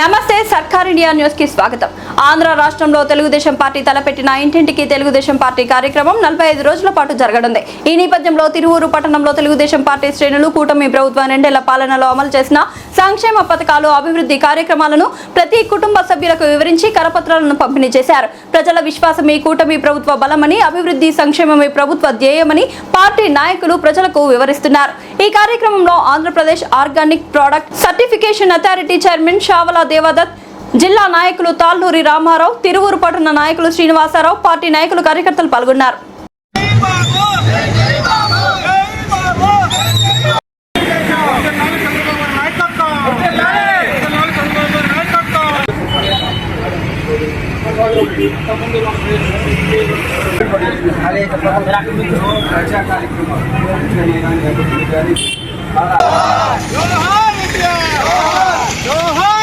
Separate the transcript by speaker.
Speaker 1: నమస్తే సర్కార్ India news కి స్వాగతం. ఆంధ్ర రాష్ట్రంలో తెలుగుదేశం పార్టీ తలపెట్టిన ఇంటింటికి తెలుగుదేశం పార్టీ కార్యక్రమం 45 రోజుల పాటు జరగనుంది. ఈ నేపథ్యంలో తిరువూరు పట్టణంలో తెలుగుదేశం పార్టీ శ్రేణులు కూటమి ప్రభుత్వం 2 ఏళ్ల పాలనలో అమలు చేసిన సంక్షేమ పథకాలు, అభివృద్ధి కార్యక్రమాలను ప్రతి కుటుంబ సభ్యులకు వివరించి కరపత్రాలను పంపిణీ చేశారు. ప్రజల విశ్వాసం ఈ కూటమి ప్రభుత్వ బలమని, అభివృద్ధి సంక్షేమమే ప్రభుత్వ ధ్యేయమని పార్టీ నాయకులు ప్రజలకు వివరిస్తున్నారు. ఈ కార్యక్రమంలో Andhra Pradesh organic product certification authority chairman Shavala Devadatt, జిల్లా నాయకులు తాళ్ళూరి రామారావు, తిరువూరు పట్టణ నాయకులు శ్రీనివాసరావు, పార్టీ నాయకులు, కార్యకర్తలు పాల్గొన్నారు.
Speaker 2: जोहार